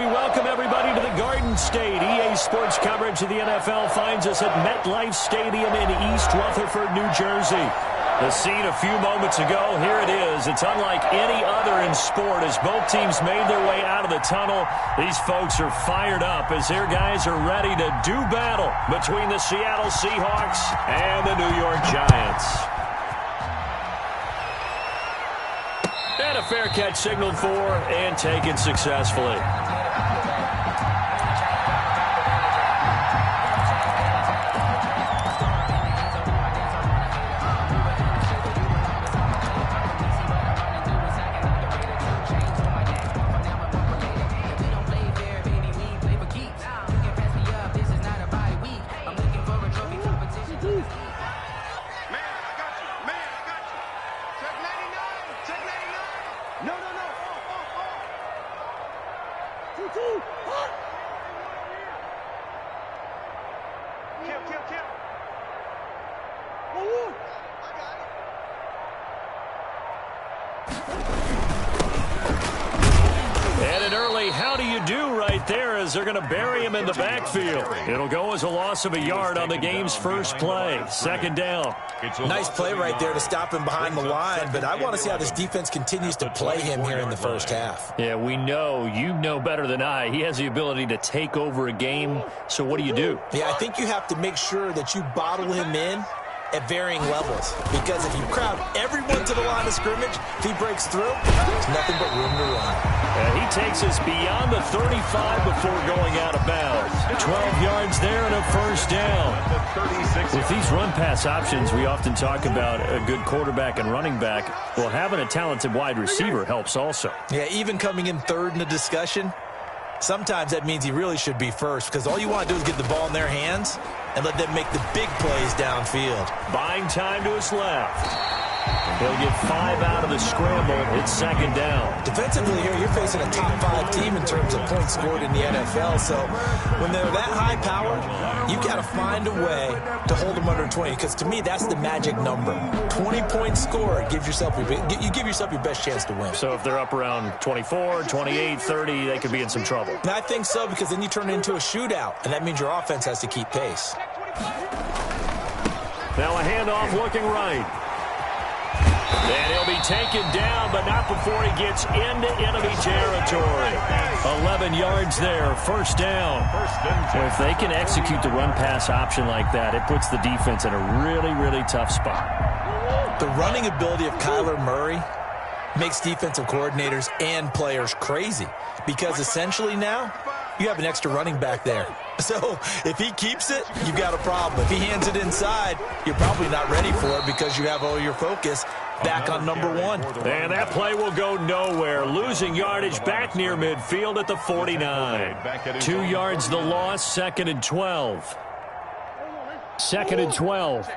we welcome everybody to the Garden State. EA Sports coverage of the NFL finds us at MetLife Stadium in East Rutherford, New Jersey. The scene a few moments ago, here it is. It's unlike any other in sport as both teams made their way out of the tunnel. These folks are fired up as their guys are ready to do battle between the Seattle Seahawks and the New York Giants. And a fair catch signaled for and taken successfully. And an early how do you do right there as they're going to bury him in the backfield. It'll go as a loss of a yard on the game's first play. Second down. Nice play right there to stop him behind the line, but I want to see how this defense continues to play him here in the first half. Yeah, we know. You know better than I. He has the ability to take over a game, so what do you do? Yeah, I think you have to make sure that you bottle him in at varying levels, because if you crowd everyone to the line of scrimmage, if he breaks through, there's nothing but room to run. He takes us beyond the 35 before going out of bounds. 12 yards there and a first down. With these run-pass options, we often talk about a good quarterback and running back. Well, having a talented wide receiver helps also. Yeah, even coming in third in the discussion, sometimes that means he really should be first, because all you want to do is get the ball in their hands and let them make the big plays downfield. Buying time to his left. He'll get 5 out of the scramble. It's second down. Defensively here, you're facing a top-5 team in terms of points scored in the NFL. So when they're that high power, you've got to find a way to hold them under 20. Because to me, that's the magic number. 20 points scored gives yourself you give yourself your best chance to win. So if they're up around 24, 28, 30, they could be in some trouble. And I think so, because then you turn it into a shootout, and that means your offense has to keep pace. Now a handoff looking right. And he'll be taken down, but not before he gets into enemy territory. 11 yards there, first down. Well, if they can execute the run-pass option like that, it puts the defense in a really, really tough spot. The running ability of Kyler Murray makes defensive coordinators and players crazy, because essentially now you have an extra running back there. So if he keeps it, you've got a problem. If he hands it inside, you're probably not ready for it because you have all your focus back on number 1. And that play will go nowhere. Losing yardage back near midfield at the 49. 2 yards the loss, second and 12. Second and 12.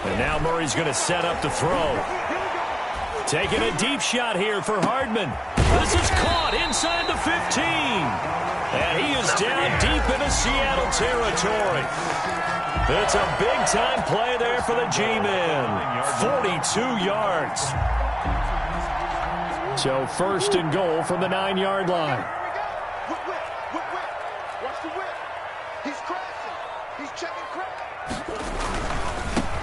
And now Murray's going to set up the throw. Taking a deep shot here for Hardman. This is caught inside the 15. And he is down deep into Seattle territory. It's a big-time play there for the G-men. 42 yards. So first and goal from the 9-yard line. Watch the whip. He's crashing. He's checking crash.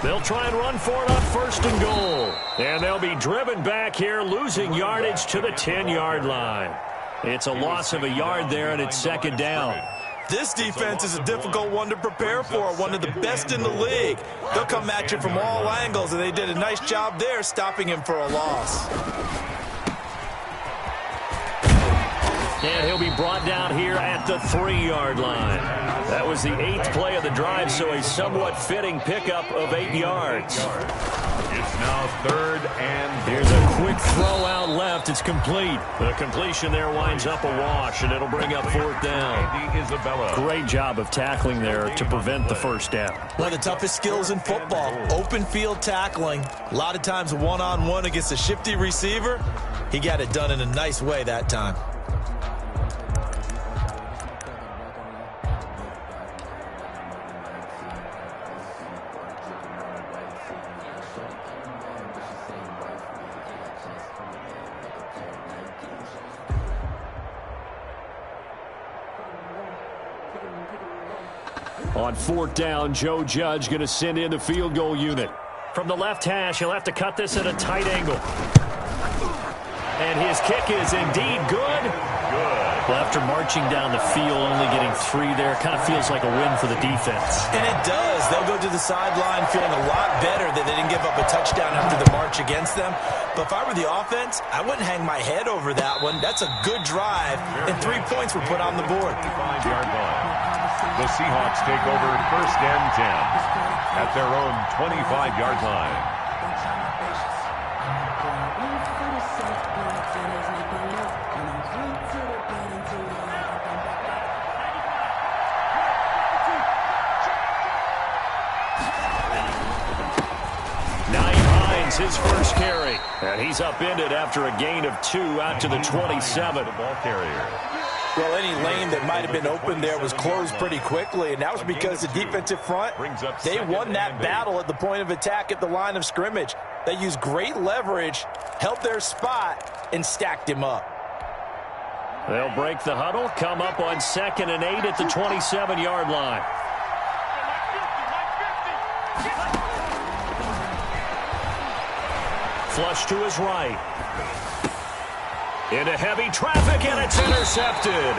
They'll try and run for it on first and goal. And they'll be driven back here, losing yardage to the 10-yard line. It's a loss of a yard there, and it's second down. This defense is a difficult one to prepare for, one of the best in the league. They'll come at you from all angles, and they did a nice job there stopping him for a loss. And he'll be brought down here at the 3-yard line. That was the 8th play of the drive, so a somewhat fitting pickup of 8 yards. It's now third and here's a quick throw out left. It's complete. The completion there winds up a wash, and it'll bring up fourth down. Isabella. Great job of tackling there to prevent the first down. One of the toughest skills in football, open field tackling. A lot of times one-on-one against a shifty receiver. He got it done in a nice way that time. On 4th down, Joe Judge going to send in the field goal unit. From the left hash, he'll have to cut this at a tight angle. And his kick is indeed good. Well, after marching down the field, only getting 3 there, kind of feels like a win for the defense. And it does. They'll go to the sideline feeling a lot better that they didn't give up a touchdown after the march against them. But if I were the offense, I wouldn't hang my head over that one. That's a good drive, and 3 points were put on the board. 5-yard line. The Seahawks take over 1st and 10 at their own 25-yard line. His first carry, and he's upended after a gain of 2 out to the 27. The ball carrier. Well, any lane that might have been open there was closed pretty quickly, and that was because the defensive front, they won that battle at the point of attack at the line of scrimmage. They used great leverage, held their spot, and stacked him up. They'll break the huddle, come up on 2nd and 8 at the 27-yard line. Flush to his right. Into heavy traffic, and it's intercepted.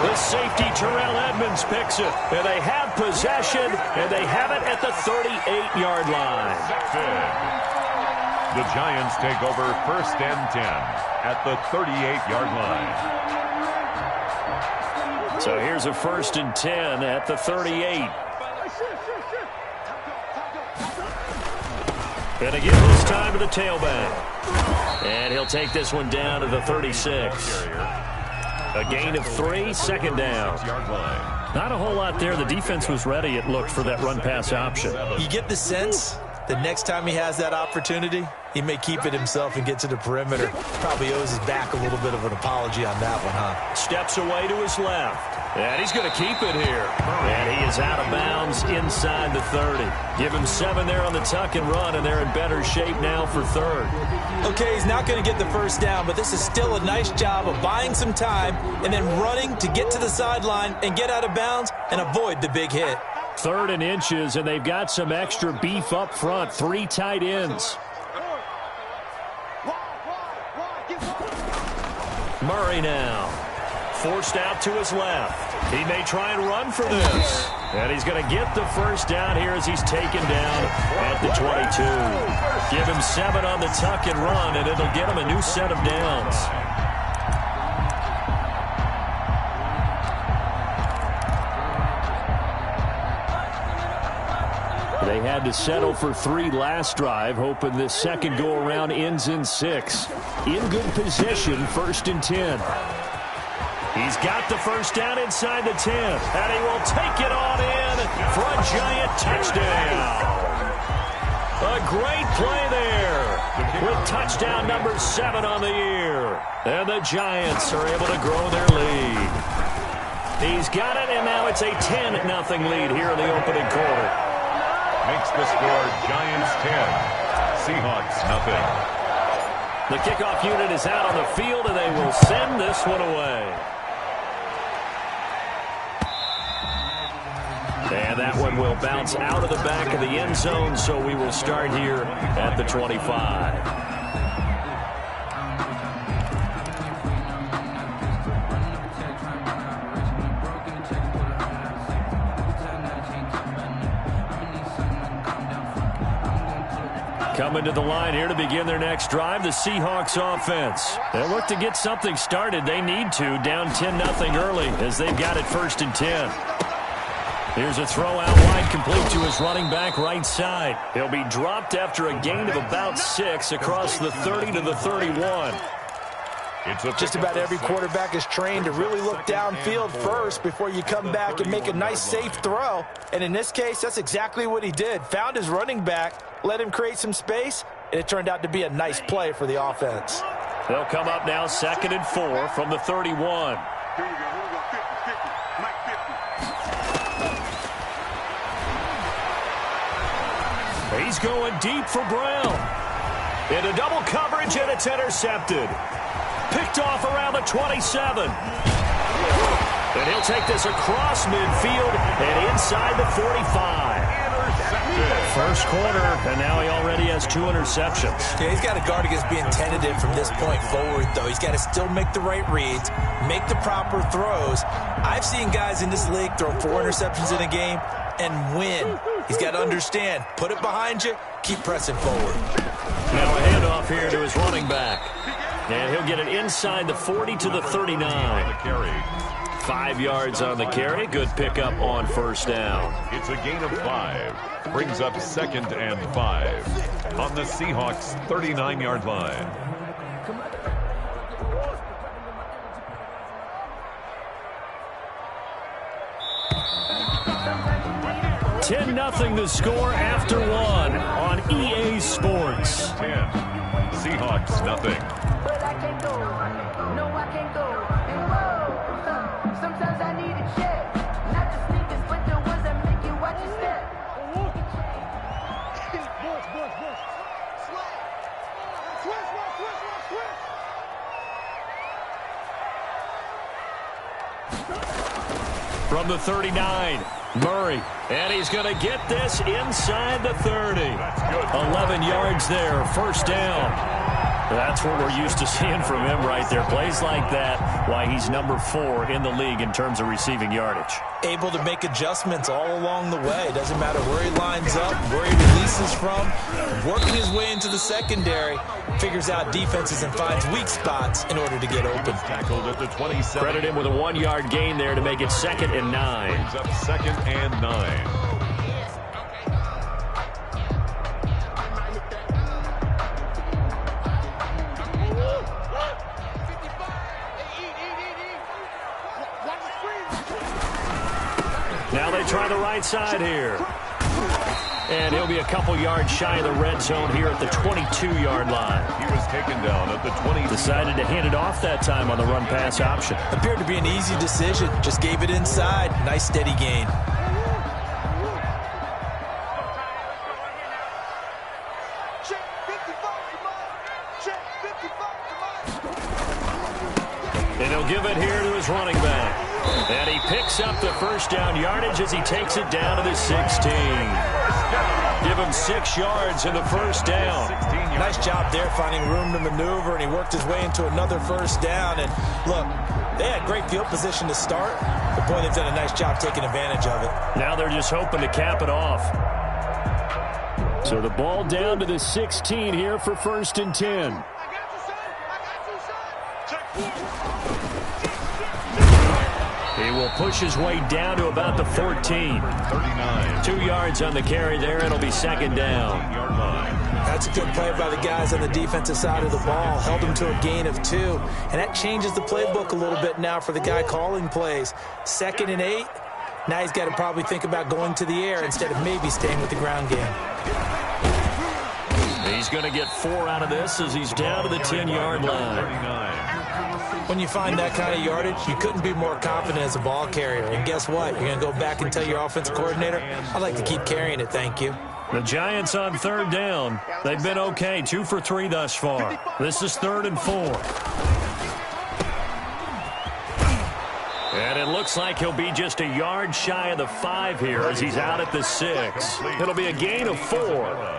The safety, Terrell Edmonds, picks it. And they have possession, and they have it at the 38-yard line. The Giants take over 1st and 10 at the 38-yard line. So here's a 1st and 10 at the 38. And again, this time to the tailback. And he'll take this one down to the 36. A gain of 3, 2nd down. Not a whole lot there. The defense was ready, it looked, for that run-pass option. You get the sense that next time he has that opportunity, he may keep it himself and get to the perimeter. Probably owes his back a little bit of an apology on that one, huh? Steps away to his left. And he's going to keep it here. And he is out of bounds inside the 30. Give him 7 there on the tuck and run, and they're in better shape now for 3rd. Okay, he's not going to get the first down, but this is still a nice job of buying some time and then running to get to the sideline and get out of bounds and avoid the big hit. 3rd and inches, and they've got some extra beef up front. 3 tight ends. Murray now. Forced out to his left. He may try and run for this. And he's going to get the first down here as he's taken down at the 22. Give him 7 on the tuck and run, and it'll get him a new set of downs. They had to settle for 3 last drive, hoping this second go-around ends in 6. In good position, 1st and 10. He's got the first down inside the 10, and he will take it on in for a giant touchdown. A great play there with touchdown number 7 on the year. And the Giants are able to grow their lead. He's got it, and now it's a 10-0 lead here in the opening quarter. Makes the score Giants 10, Seahawks nothing. The kickoff unit is out on the field, and they will send this one away. And that one will bounce out of the back of the end zone, so we will start here at the 25. Coming to the line here to begin their next drive, the Seahawks offense. They'll look to get something started. They need to, down 10-0 early as they've got it 1st and 10. Here's a throw out wide, complete to his running back right side. He'll be dropped after a gain of about 6 across the 30 to the 31. Just about every quarterback is trained to really look downfield first before you come back and make a nice, safe throw. And in this case, that's exactly what he did. Found his running back, let him create some space, and it turned out to be a nice play for the offense. They'll come up now 2nd and 4 from the 31. He's going deep for Brown. Into double coverage, and it's intercepted. Picked off around the 27. And he'll take this across midfield and inside the 45. First quarter, and now he already has 2 interceptions. Yeah, he's got to guard against being tentative from this point forward, though. He's got to still make the right reads, make the proper throws. I've seen guys in this league throw 4 interceptions in a game and win. He's got to understand, put it behind you, keep pressing forward. Now a handoff here to his running back. And he'll get it inside the 40 to the 39. 5 yards on the carry. Good pickup on first down. It's a gain of 5. Brings up 2nd and 5 on the Seahawks 39-yard line. Nothing to score after 1 on EA Sports. 10. Seahawks nothing. But I can't go. No, I can't go. And whoa, sometimes I need a check. Not the sneakers, but the ones that make you watch your step. From the 39, Murray, and he's going to get this inside the 30. 11 yards there, first down. That's what we're used to seeing from him right there. Plays like that, why he's number 4 in the league in terms of receiving yardage. Able to make adjustments all along the way. Doesn't matter where he lines up, where he releases from. Working his way into the secondary, figures out defenses and finds weak spots in order to get open. Tackled at the 27. Credit him with a 1-yard gain there to make it 2nd and 9. Brings up 2nd and 9. Now they try the right side here. And he'll be a couple yards shy of the red zone here at the 22-yard line. He was taken down at the 20. Decided to hand it off that time on the run-pass option. Appeared to be an easy decision. Just gave it inside. Nice steady gain. And he'll give it here to his running back. And he picks up the first down yardage as he takes it down to the 16. Give him 6 yards in the first down. Nice job there finding room to maneuver, and he worked his way into another first down. And look, they had great field position to start, but boy, they've done a nice job taking advantage of it. Now they're just hoping to cap it off. So the ball down to the 16 here for 1st and 10. He will push his way down to about the 14. 39. 2 yards on the carry there. It'll be 2nd down. That's a good play by the guys on the defensive side of the ball. Held him to a gain of 2. And that changes the playbook a little bit now for the guy calling plays. 2nd and 8. Now he's got to probably think about going to the air instead of maybe staying with the ground game. He's going to get 4 out of this as he's down to the 10-yard line. When you find that kind of yardage, you couldn't be more confident as a ball carrier. And guess what? You're going to go back and tell your offensive coordinator, I'd like to keep carrying it, thank you. The Giants on 3rd down. They've been okay, 2 for 3 thus far. This is 3rd and 4. And it looks like he'll be just a yard shy of the 5 here as he's out at the 6. It'll be a gain of 4,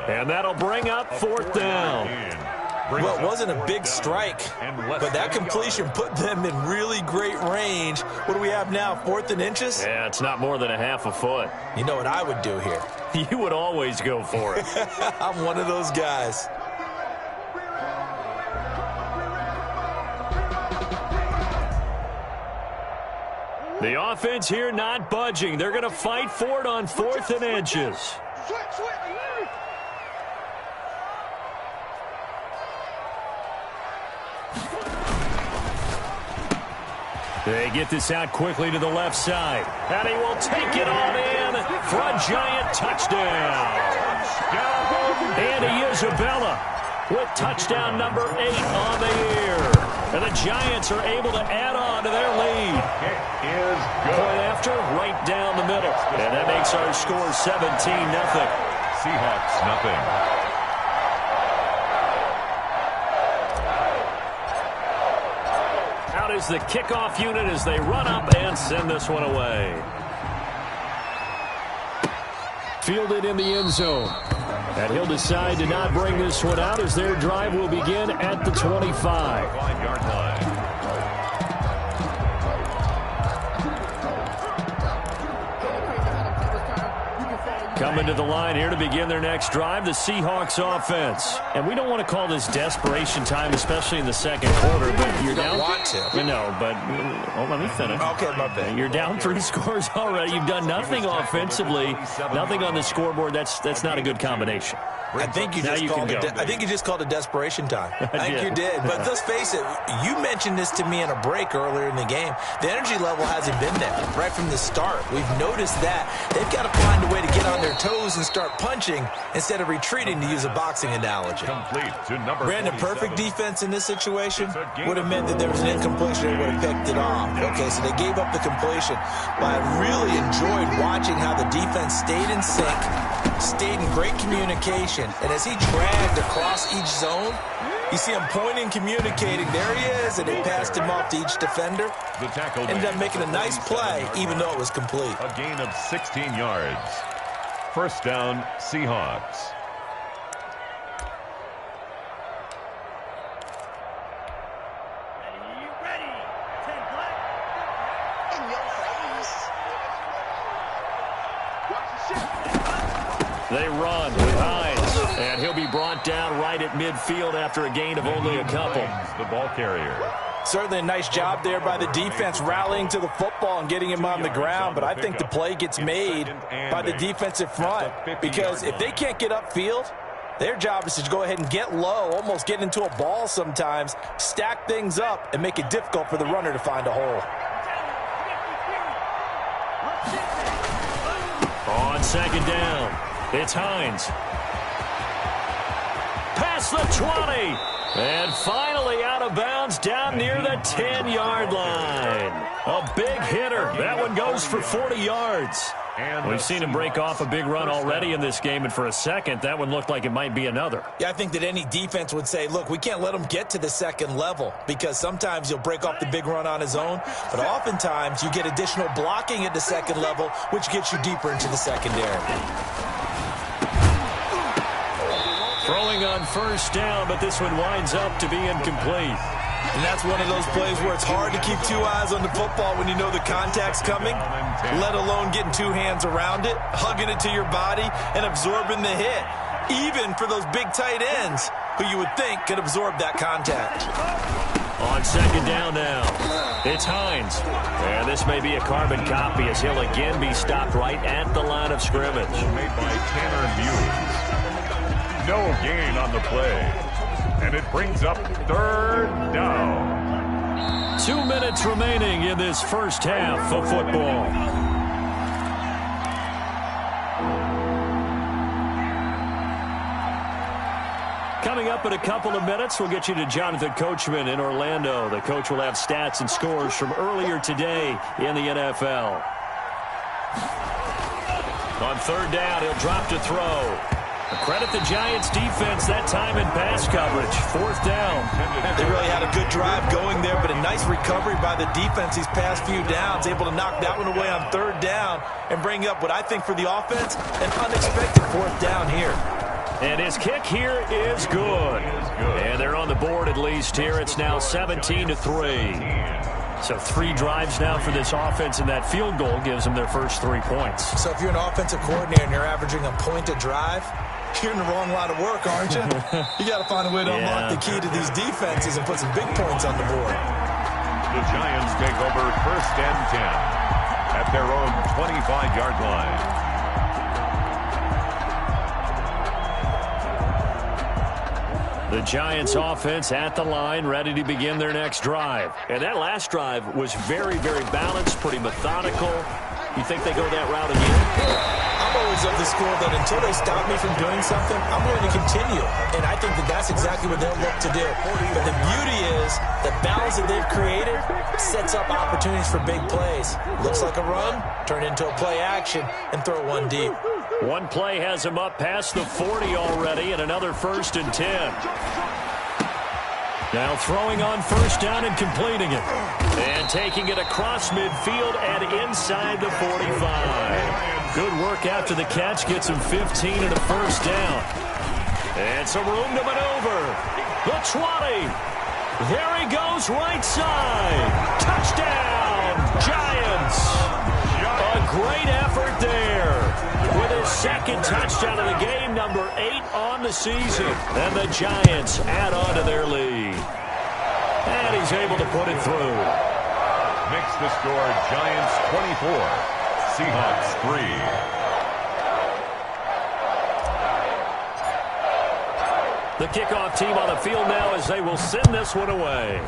and that'll bring up 4th down. Well, it wasn't a big strike, but that completion put them in really great range. What do we have now, 4th and inches? Yeah, it's not more than a half a foot. You know what I would do here? You would always go for it. I'm one of those guys. The offense here not budging. They're going to fight for it on 4th and inches. They get this out quickly to the left side. And he will take it on in for a giant touchdown. Andy Isabella with touchdown number 8 on the year. And the Giants are able to add on to their lead. Point after, right down the middle. And that makes our score 17-0. Seahawks nothing. is the kickoff unit as they run up and send this one away. Fielded in the end zone. And he'll decide to not bring this one out as their drive will begin at the 25. 5-yard line. Coming to the line here to begin their next drive, the Seahawks offense. And we don't want to call this desperation time, especially in the second quarter, but you're down. Want to. No, but let me finish. Okay, my bad. You're down 3 scores already. You've done nothing offensively, nothing on the scoreboard. That's not a good combination. I think you just called it desperation time. I think you did. But let's face it, you mentioned this to me in a break earlier in the game. The energy level hasn't been there right from the start. We've noticed that. They've got to find a way to get on their toes and start punching instead of retreating, to use a boxing analogy. Complete to number Brandon, 47. perfect defense in this situation would have meant that there was an incompletion and would have picked it off. Okay, so they gave up the completion. But I really enjoyed watching how the defense stayed in sync, stayed in great communication, and as he dragged across each zone, you see him pointing, communicating. There he is, and he passed him off to each defender. The tackle ended up making a nice play, even though it was complete. A gain of 16 yards. First down, Seahawks. They run with Hines, and he'll be brought down right at midfield after a gain of only a couple. The ball carrier. Certainly a nice job there by the defense rallying to the football and getting him on the ground, but I think the play gets made by the defensive front because if they can't get upfield, their job is to go ahead and get low, almost get into a ball sometimes, stack things up, and make it difficult for the runner to find a hole. On second down, it's Hines. Past the 20. And finally out of bounds down near the 10-yard line. A big hitter. That one goes for 40 yards. And we've seen him break off a big run already in this game, and for a second, that one looked like it might be another. Yeah, I think that any defense would say, look, we can't let him get to the second level because sometimes he'll break off the big run on his own, but oftentimes you get additional blocking at the second level, which gets you deeper into the secondary. Throwing on first down, but this one winds up to be incomplete. And that's one of those plays where it's hard to keep 2 eyes on the football when you know the contact's coming, let alone getting 2 hands around it, hugging it to your body, and absorbing the hit, even for those big tight ends who you would think could absorb that contact. On second down now, it's Hines. And this may be a carbon copy as he'll again be stopped right at the line of scrimmage. Made by Tanner Muse. No gain on the play. And it brings up third down. 2 minutes remaining in this first half of football. Coming up in a couple of minutes, we'll get you to Jonathan Coachman in Orlando. The coach will have stats and scores from earlier today in the NFL. On third down, he'll drop to throw. Credit the Giants defense that time in pass coverage. Fourth down. They really had a good drive going there, but a nice recovery by the defense these past few downs, able to knock that one away on third down and bring up what I think for the offense, an unexpected fourth down here. And his kick here is good. And they're on the board at least here. It's now 17-3. So 3 drives now for this offense, and that field goal gives them their first 3 points. So if you're an offensive coordinator and you're averaging a point a drive, you're in the wrong line of work, aren't you? You got to find a way to unlock the key to these defenses and put some big points on the board. The Giants take over first and 10 at their own 25-yard line. The Giants offense at the line, ready to begin their next drive. And that last drive was very, very balanced, pretty methodical. You think they go that route again? I'm always of the school that until they stop me from doing something, I'm going to continue. And I think that that's exactly what they'll look to do. But the beauty is the balance that they've created sets up opportunities for big plays. Looks like a run, turn into a play action, and throw one deep. One play has him up past the 40 already, and another first and 10. Now throwing on first down and completing it. And taking it across midfield and inside the 45. Good work after the catch. Gets him 15 and a first down. And some room to maneuver. The 20. There he goes, right side. Touchdown, Giants. A great effort there. With his second touchdown of the game, number 8 on the season. And the Giants add on to their lead. And he's able to put it through. Makes the score Giants 24, Seahawks 3. The kickoff team on the field now as they will send this one away.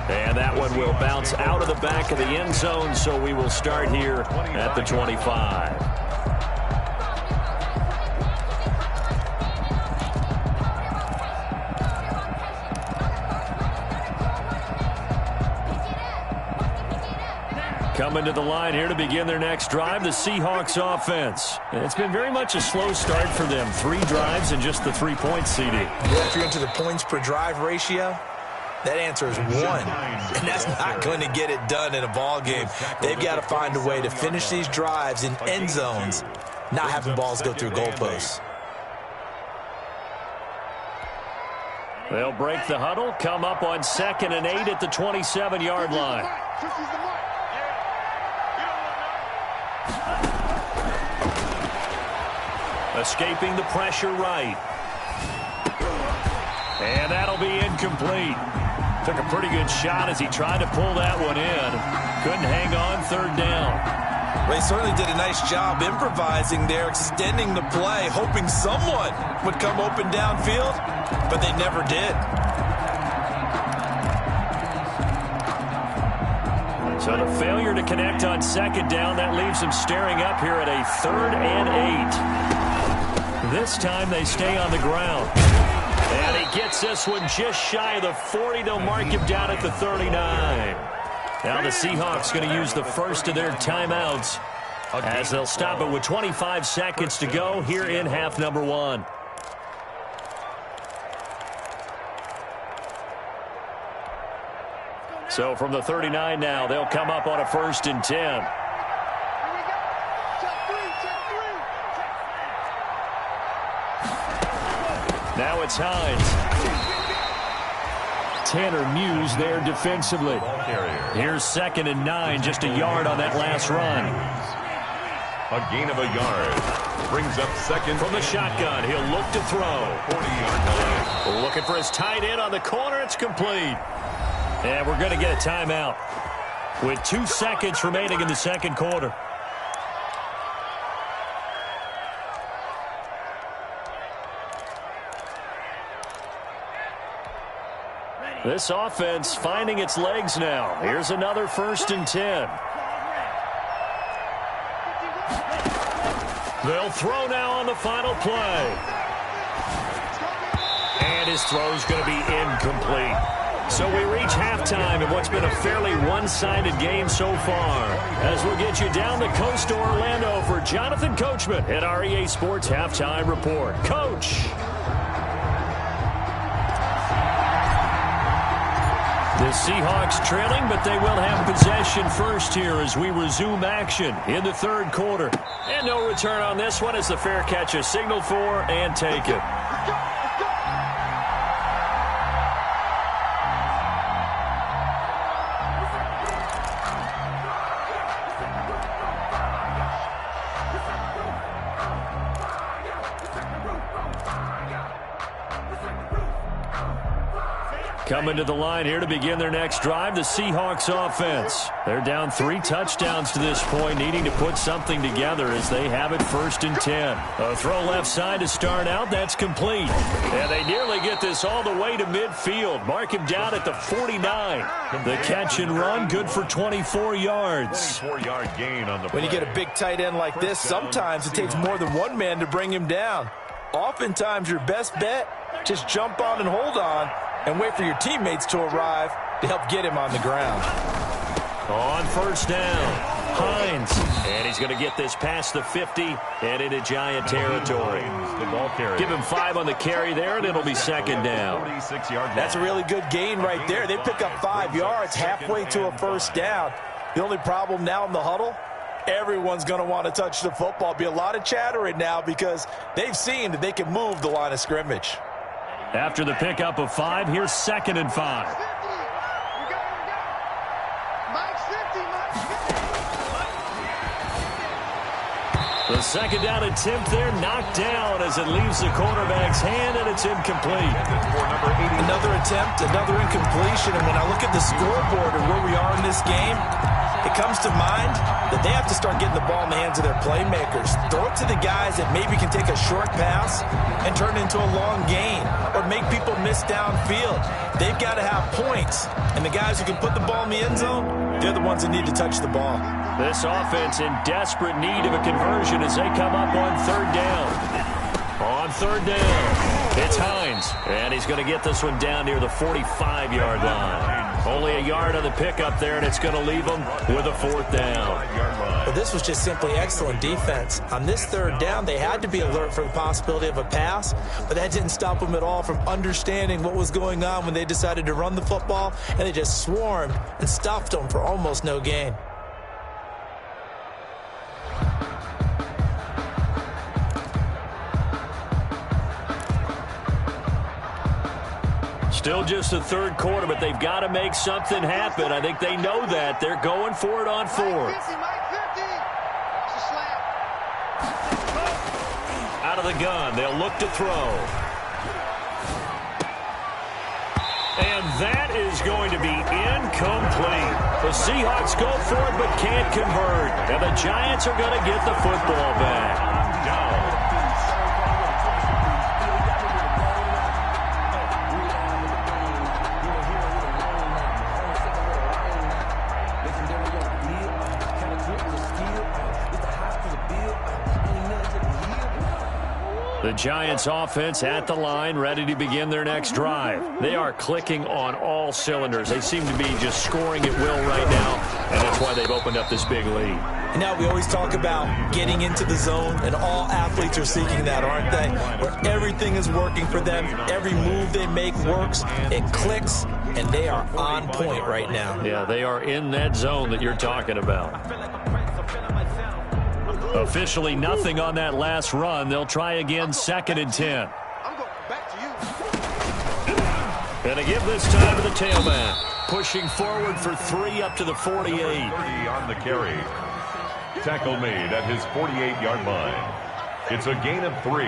And that one will bounce out of the back of the end zone, so we will start here at the 25. Coming to the line here to begin their next drive, the Seahawks offense. And it's been very much a slow start for them. 3 drives and just the 3 points, CD. Yeah, if you're into the points per drive ratio, that answer is 1. And that's not going to get it done in a ball game. They've got to find a way to finish these drives in end zones, not having balls go through goalposts. They'll break the huddle, come up on 2nd and 8 at the 27-yard line. Escaping the pressure right. And that'll be incomplete. Took a pretty good shot as he tried to pull that one in. Couldn't hang on, 3rd down. Well, he certainly did a nice job improvising there, extending the play, hoping someone would come open downfield, but they never did. So the failure to connect on 2nd down, that leaves them staring up here at a 3rd and 8. This time they stay on the ground. And he gets this one just shy of the 40. They'll mark him down at the 39. Now the Seahawks going to use the first of their timeouts as they'll stop it with 25 seconds to go here in half number 1. So from the 39 now, they'll come up on a 1st and 10. Now it's Hines. Tanner Muse there defensively. Here's 2nd and 9, just a yard on that last run. A gain of a yard. Brings up 2nd. From the shotgun, he'll look to throw. 40-yard line. Looking for his tight end on the corner. It's complete. And we're going to get a timeout with 2 seconds remaining in the 2nd quarter. This offense finding its legs now. Here's another 1st and 10. They'll throw now on the final play. And his throw's going to be incomplete. So we reach halftime in what's been a fairly one-sided game so far. As we'll get you down the coast to Orlando for Jonathan Coachman at our EA Sports Halftime Report. Coach. The Seahawks trailing, but they will have possession first here as we resume action in the 3rd quarter. And no return on this one as the fair catch is signaled for and taken. Coming to the line here to begin their next drive, the Seahawks offense. They're down 3 touchdowns to this point, needing to put something together as they have it 1st and 10. A throw left side to start out. That's complete. And they nearly get this all the way to midfield. Mark him down at the 49. The catch and run, good for 24 yards. 24-yard gain on the play. When you get a big tight end like this, sometimes it takes more than one man to bring him down. Oftentimes, your best bet, just jump on and hold on and wait for your teammates to arrive to help get him on the ground. On 1st down, Hines. And he's going to get this past the 50 and into Giant territory. Give him 5 on the carry there, and it'll be second down. That's a really good gain right there. They pick up 5 yards halfway to a first down. The only problem now in the huddle, everyone's going to want to touch the football. Be a lot of chattering now because they've seen that they can move the line of scrimmage. After the pickup of 5, here's second and 5. The second down attempt there knocked down as it leaves the quarterback's hand, and it's incomplete. Another attempt, another incompletion, and when I look at the scoreboard and where we are in this game, it comes to mind that they have to start getting the ball in the hands of their playmakers. Throw it to the guys that maybe can take a short pass and turn it into a long gain or make people miss downfield. They've got to have points, and the guys who can put the ball in the end zone, they're the ones that need to touch the ball. This offense in desperate need of a conversion as they come up on third down. On third down, it's Hines, and he's going to get this one down near the 45-yard line. Only a yard on the pickup there, and it's going to leave them with a fourth down. Well, this was just simply excellent defense. On this third down, they had to be alert for the possibility of a pass, but that didn't stop them at all from understanding what was going on when they decided to run the football, and they just swarmed and stuffed them for almost no gain. Still just the third quarter, but they've got to make something happen. I think they know that. They're going for it on fourth. Out of the gun, they'll look to throw. And that is going to be incomplete. The Seahawks go for it but can't convert. And the Giants are going to get the football back. The Giants offense at the line, ready to begin their next drive. They are clicking on all cylinders. They seem to be just scoring at will right now, and that's why they've opened up this big lead. And now we always talk about getting into the zone, and all athletes are seeking that, aren't they? Where everything is working for them, every move they make works, it clicks, and they are on point right now. Yeah, they are in that zone that you're talking about. Officially nothing on that last run. They'll try again, second and 10. And they give this time to the tailback. Pushing forward for 3 up to the 48. 30 on the carry. Tackle made at his 48-yard line. It's a gain of 3.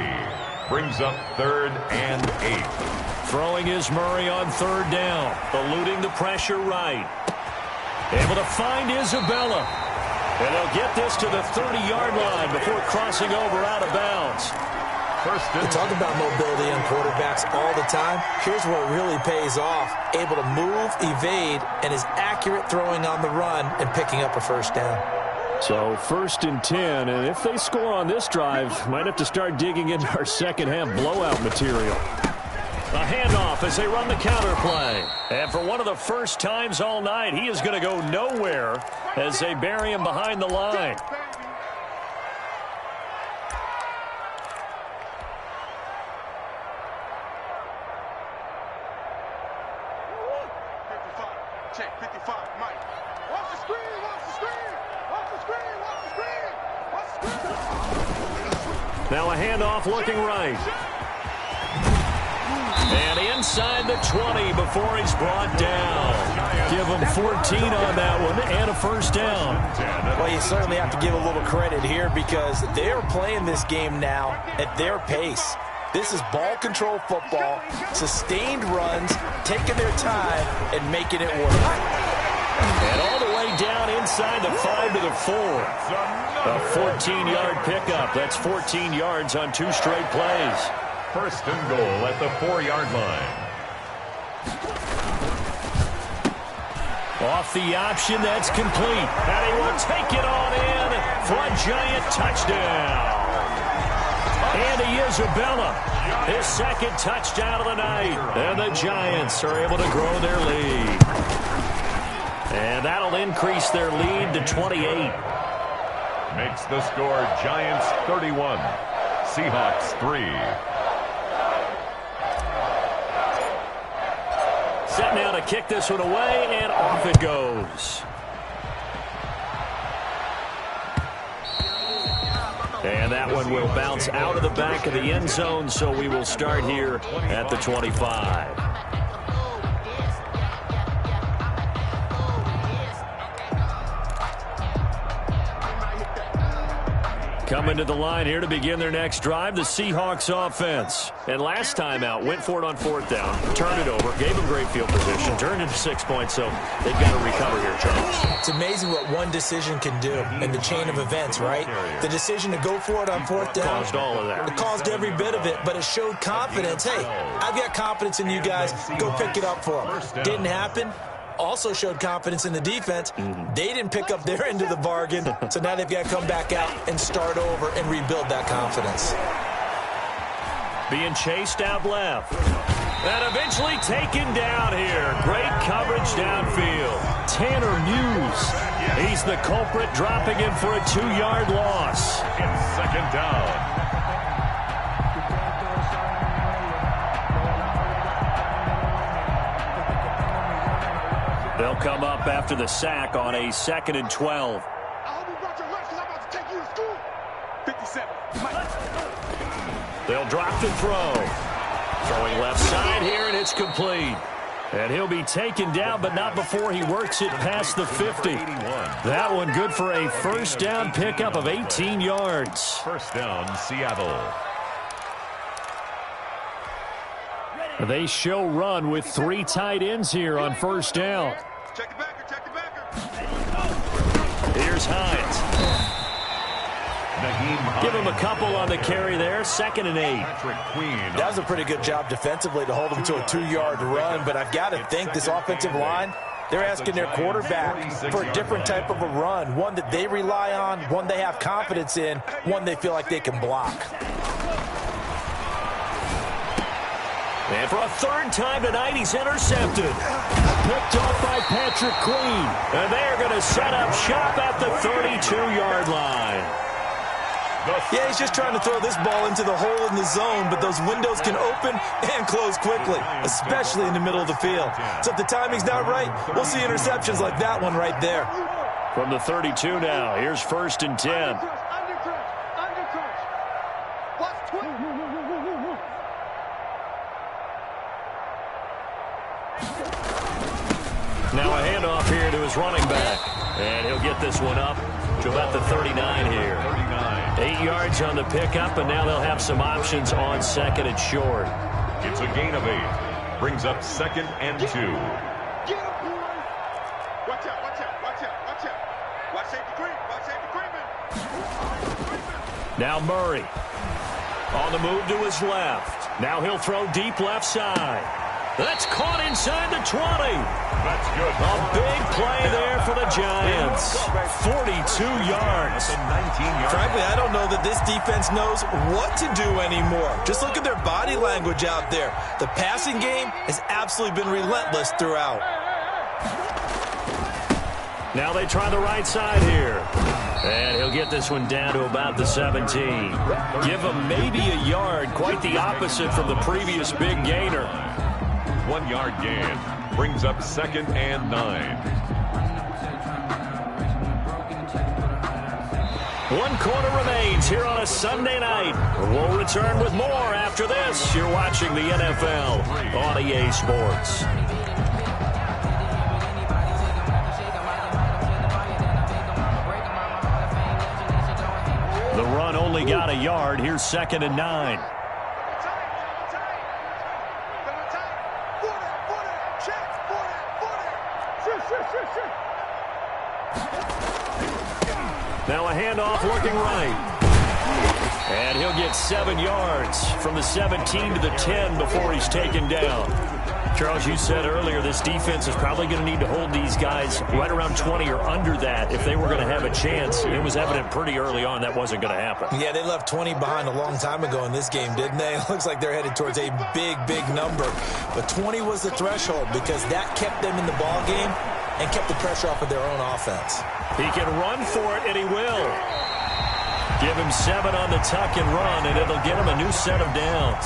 Brings up 3rd and 8. Throwing is Murray on third down. Eluding the pressure right. Able to find Isabella. And they'll get this to the 30-yard line before crossing over out of bounds. We talk about mobility on quarterbacks all the time. Here's where it really pays off. Able to move, evade, and is accurate throwing on the run and picking up a first down. So 1st and 10, and if they score on this drive, might have to start digging into our second half blowout material. A handoff as they run the counter play. And for one of the first times all night, he is going to go nowhere as they bury him behind the line. Check 55, Mike. Watch the screen, watch the screen, watch the screen, watch the screen, watch the screen. Now a handoff looking right. And inside the 20 before he's brought down. Give him 14 on that one and a first down. Well, you certainly have to give a little credit here because they're playing this game now at their pace. This is ball control football, sustained runs, taking their time and making it work. And all the way down inside the 5 to the 4. A 14-yard pickup. That's 14 yards on 2 straight plays. 1st and goal at the 4-yard line. Off the option, that's complete. And he will take it on in for a Giant touchdown. Andy Isabella, his second touchdown of the night. And the Giants are able to grow their lead. And that'll increase their lead to 28. Makes the score Giants 31, Seahawks 3. Set now to kick this one away, and off it goes. And that one will bounce out of the back of the end zone, so we will start here at the 25. Coming to the line here to begin their next drive, the Seahawks offense. And last time out, went for it on 4th down, turned it over, gave them great field position, turned into 6 points, so they've got to recover here, Charles. It's amazing what one decision can do in the chain of events, right? The decision to go for it on 4th down. Caused all of that. It caused every bit of it, but it showed confidence. Hey, I've got confidence in you guys. Go pick it up for them. Didn't happen. Also showed confidence in the defense. They didn't pick up their end of the bargain, so now they've got to come back out and start over and rebuild that confidence. Being chased out left. And eventually taken down here. Great coverage downfield. Tanner Muse. He's the culprit, dropping him for a 2-yard loss. It's 2nd down. They'll come up after the sack on a 2nd and 12. I hope you brought your lunch because I'm about to take you to school. 57. Mike. They'll drop the throw. Throwing left side here, and it's complete. And he'll be taken down, but not before he works it past the 50. That one good for a 1st down pickup of 18 yards. 1st down, Seattle. They show run with 3 tight ends here on 1st down. Check the backer, check the backer. Here's Hines. Give him a couple on the carry there. 2nd and 8. That was a pretty good job defensively to hold him to a 2-yard run, but I've got to think this offensive line, they're asking their quarterback for a different type of a run, one that they rely on, one they have confidence in, one they feel like they can block. And for a 3rd time tonight, he's intercepted. Picked off by Patrick Queen. And they're going to set up shop at the 32-yard line. Yeah, he's just trying to throw this ball into the hole in the zone, but those windows can open and close quickly, especially in the middle of the field. So if the timing's not right, we'll see interceptions like that one right there. From the 32 now, here's 1st and 10. Undercrunch. Watch 20. Now a handoff here to his running back. And he'll get this one up to about the 39 here. 8 yards on the pickup, and now they'll have some options on 2nd and short. It's a gain of 8. Brings up 2nd and 2. Get him, boy. Watch out, watch out, watch out, watch out. Watch safety creep, watch safety creeping. Now Murray. On the move to his left. Now he'll throw deep left side. That's caught inside the 20. That's good. A big play there for the Giants. 42 yards. Frankly, I don't know that this defense knows what to do anymore. Just look at their body language out there. The passing game has absolutely been relentless throughout. Now they try the right side here. And he'll get this one down to about the 17. Give him maybe a yard. Quite the opposite from the previous big gainer. 1 yard gain. Brings up 2nd and 9. 1 quarter remains here on a Sunday night. We'll return with more after this. You're watching the NFL on EA Sports. The run only got a yard. Here's 2nd and 9. Now a handoff looking right. And he'll get 7 yards from the 17 to the 10 before he's taken down. Charles, you said earlier this defense is probably going to need to hold these guys right around 20 or under that if they were going to have a chance. It was evident pretty early on that wasn't going to happen. Yeah, they left 20 behind a long time ago in this game, didn't they? It looks like they're headed towards a big, big number. But 20 was the threshold because that kept them in the ball game and kept the pressure off of their own offense. He can run for it, and he will. Give him 7 on the tuck and run, and it'll get him a new set of downs.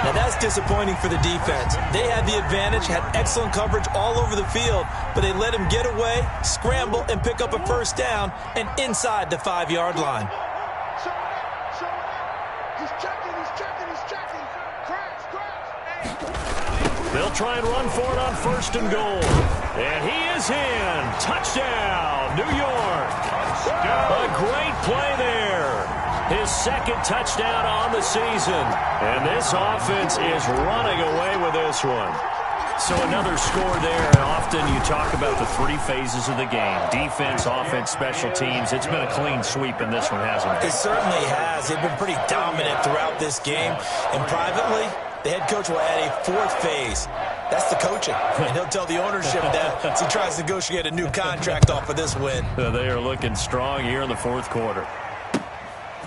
Now, that's disappointing for the defense. They had the advantage, had excellent coverage all over the field, but they let him get away, scramble, and pick up a first down and inside the 5-yard line. Show it up, show it up. He's checking. Crash. They'll try and run for it on 1st and goal. And he is in. Touchdown, New York. A great play there. His 2nd touchdown on the season. And this offense is running away with this one. So another score there. Often you talk about the 3 phases of the game. Defense, offense, special teams. It's been a clean sweep in this one, hasn't it? It certainly has. They've been pretty dominant throughout this game. And privately, the head coach will add a 4th phase. That's the coaching. And he'll tell the ownership that as he tries to negotiate a new contract off of this win. They are looking strong here in the 4th quarter.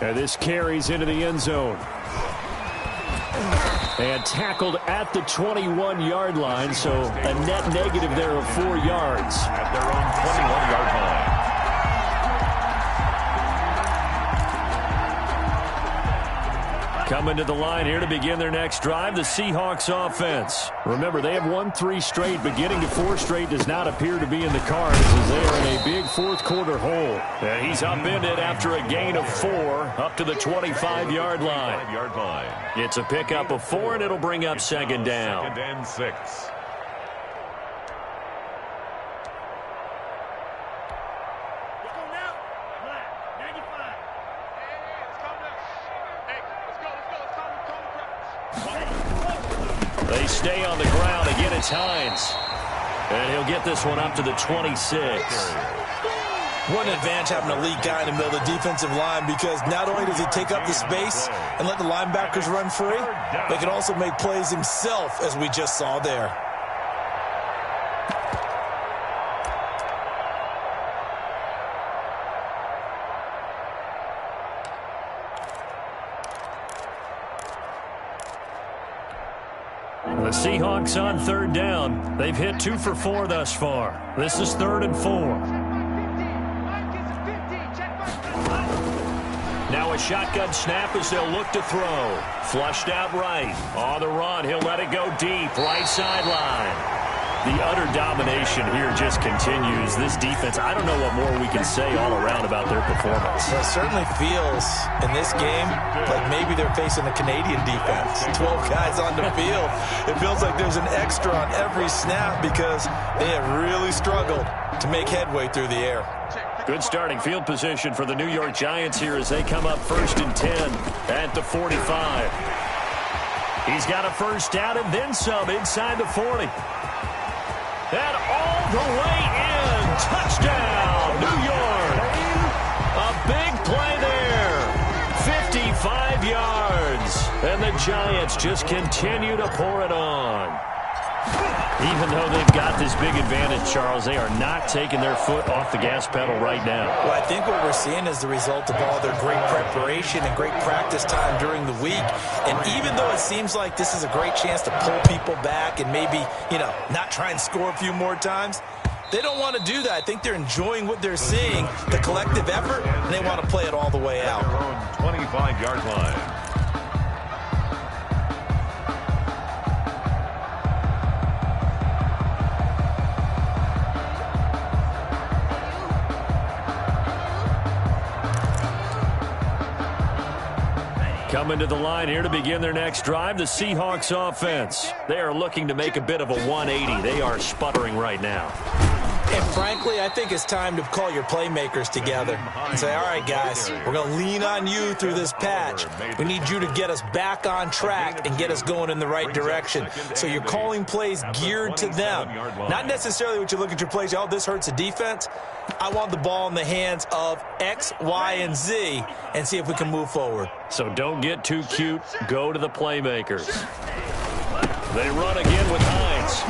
And this carries into the end zone. And tackled at the 21-yard line, so a net negative there of 4 yards. At their own 21-yard line. Coming to the line here to begin their next drive, the Seahawks offense. Remember, they have won 3 straight, but getting to 4 straight does not appear to be in the cards as they are in a big 4th quarter hole. And he's upended after a gain of 4 up to the 25-yard line. It's a pickup of 4, and it'll bring up 2nd down. 2nd and 6. They stay on the ground. Again, it's Hines. And he'll get this one up to the 26. What an advantage having a lead guy in the middle of the defensive line, because not only does he take up the space and let the linebackers run free, but he can also make plays himself, as we just saw there. The Seahawks on 3rd down. They've hit 2 for 4 thus far. This is 3rd and 4. Now a shotgun snap as they'll look to throw. Flushed out right. On the run, he'll let it go deep. Right sideline. The utter domination here just continues. This defense, I don't know what more we can say all around about their performance. Well, it certainly feels in this game like maybe they're facing a Canadian defense. 12 guys on the field. It feels like there's an extra on every snap because they have really struggled to make headway through the air. Good starting field position for the New York Giants here as they come up 1st and 10 at the 45. He's got a first down and then some inside the 40. And all the way in. Touchdown, New York. A big play there. 55 yards. And the Giants just continue to pour it on. Even though they've got this big advantage, Charles, they are not taking their foot off the gas pedal right now. Well, I think what we're seeing is the result of all their great preparation and great practice time during the week. And even though it seems like this is a great chance to pull people back and maybe, not try and score a few more times, they don't want to do that. I think they're enjoying what they're seeing, the collective effort, and they want to play it all the way out. Their own 25-yard line. Coming to the line here to begin their next drive, the Seahawks offense. They are looking to make a bit of a 180. They are sputtering right now. And frankly, I think it's time to call your playmakers together and say, all right, guys, we're going to lean on you through this patch. We need you to get us back on track and get us going in the right direction. So you're calling plays geared to them. Not necessarily what you look at your plays, oh, this hurts the defense. I want the ball in the hands of X, Y, and Z and see if we can move forward. So don't get too cute. Go to the playmakers. They run again with Hines.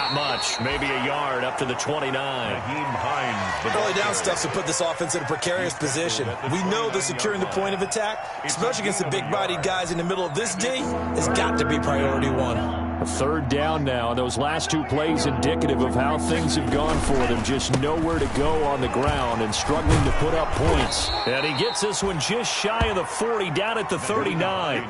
Not much. Maybe a yard up to the 29. Early down stuff to put this offense in a precarious position. We know that securing the point of attack, especially against the big-bodied guys in the middle of this D, has got to be priority one. A third down now. Those last two plays indicative of how things have gone for them. Just nowhere to go on the ground and struggling to put up points. And he gets this one just shy of the 40, down at the 39.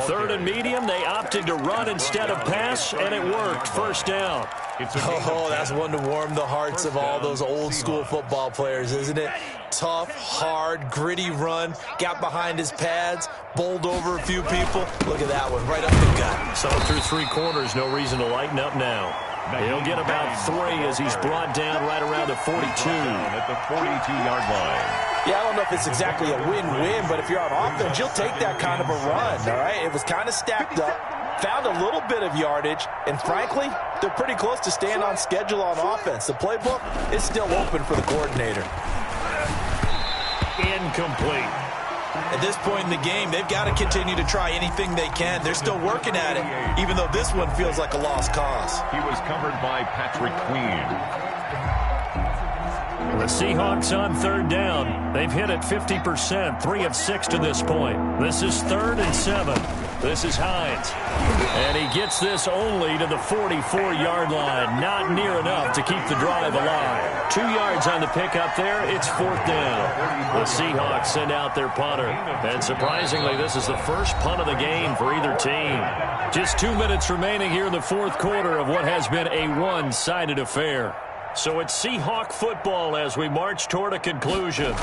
Third and medium, they opted to run instead of pass, and it worked. First down. Oh, that's one to warm the hearts of all those old-school football players, isn't it? Tough, hard, gritty run, got behind his pads, bowled over a few people. Look at that one, right up the gut. So through three quarters, no reason to lighten up now. He'll get about 3 as he's brought down right around the 42. At the 42-yard line. Yeah, I don't know if it's exactly a win-win, but if you're on offense, you'll take that kind of a run, all right? It was kind of stacked up, found a little bit of yardage, and frankly, they're pretty close to staying on schedule on offense. The playbook is still open for the coordinator. Incomplete. At this point in the game, they've got to continue to try anything they can. They're still working at it, even though this one feels like a lost cause. He was covered by Patrick Queen. The Seahawks on third down. They've hit it 50%, 3 of 6 to this point. This is 3rd and 7. This is Hines. And he gets this only to the 44-yard line. Not near enough to keep the drive alive. 2 yards on the pickup there. It's 4th down. The Seahawks send out their punter. And surprisingly, this is the first punt of the game for either team. Just 2 minutes remaining here in the fourth quarter of what has been a one-sided affair. So it's Seahawk football as we march toward a conclusion.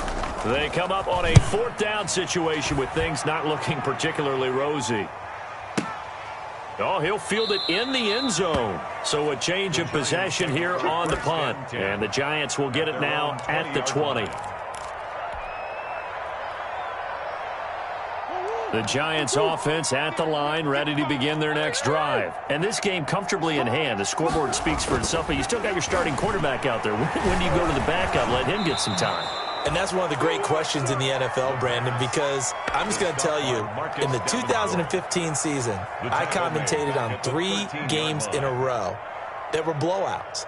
They come up on a 4th down situation with things not looking particularly rosy. Oh, he'll field it in the end zone. So a change of possession here on the punt. And the Giants will get it now at the 20. The Giants offense at the line, ready to begin their next drive. And this game comfortably in hand. The scoreboard speaks for itself, but you still got your starting quarterback out there. When do you go to the backup, let him get some time? And that's one of the great questions in the NFL, Brandon, because I'm just going to tell you, in the 2015 season, I commentated on 3 games in a row that were blowouts.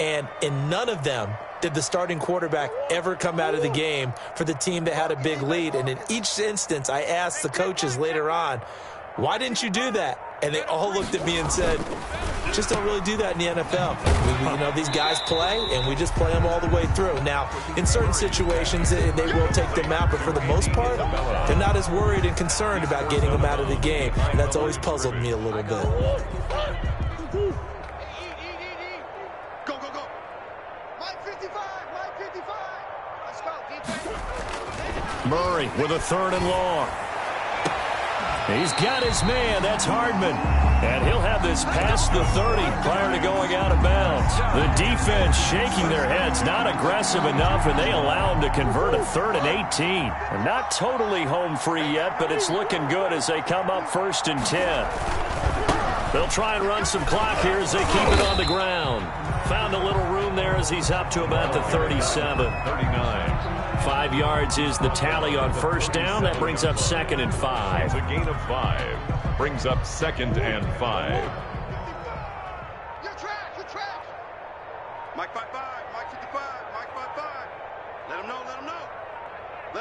And in none of them did the starting quarterback ever come out of the game for the team that had a big lead. And in each instance, I asked the coaches later on, why didn't you do that? And they all looked at me and said, just don't really do that in the NFL. These guys play, and we just play them all the way through. Now, in certain situations, they will take them out, but for the most part, they're not as worried and concerned about getting them out of the game. And that's always puzzled me a little bit. Murray with a 3rd and long. He's got his man. That's Hardman. And he'll have this past the 30 prior to going out of bounds. The defense shaking their heads, not aggressive enough, and they allow him to convert a 3rd and 18. And not totally home free yet, but it's looking good as they come up 1st and 10. They'll try and run some clock here as they keep it on the ground. Found a little room there as he's up to about the 37. 39. 5 yards is the tally on 1st down. That brings up 2nd and 5. It's a gain of 5. Brings up 2nd and 5. Your trash. Mike 5-5, Mike 55, Mike 5-5. Let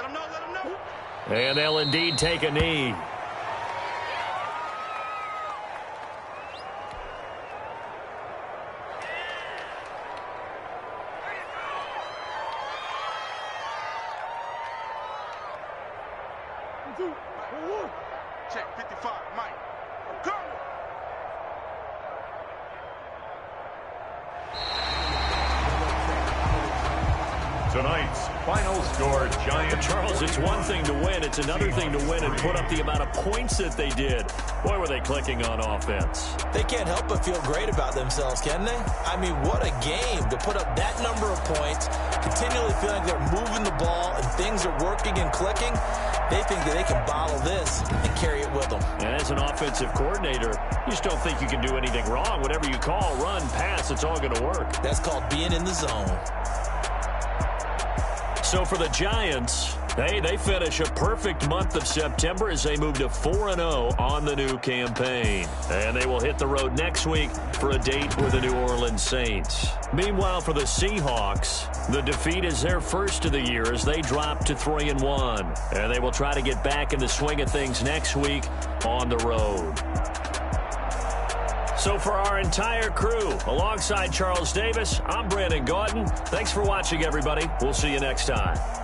him know. And they'll indeed take a knee. Check 55, Mike. Go! Tonight's final score, Giants. Charles, it's one thing to win. It's another thing to win and put up the amount of points that they did. Boy, were they clicking on offense. They can't help but feel great about themselves, can they? I mean, what a game to put up that number of points, continually feeling like they're moving the ball and things are working and clicking. They think that they can bottle this and carry it with them. And as an offensive coordinator, you just don't think you can do anything wrong. Whatever you call, run, pass, it's all going to work. That's called being in the zone. So for the Giants, Hey, they finish a perfect month of September as they move to 4-0 on the new campaign. And they will hit the road next week for a date with the New Orleans Saints. Meanwhile, for the Seahawks, the defeat is their first of the year as they drop to 3-1. And they will try to get back in the swing of things next week on the road. So for our entire crew, alongside Charles Davis, I'm Brandon Gaudin. Thanks for watching, everybody. We'll see you next time.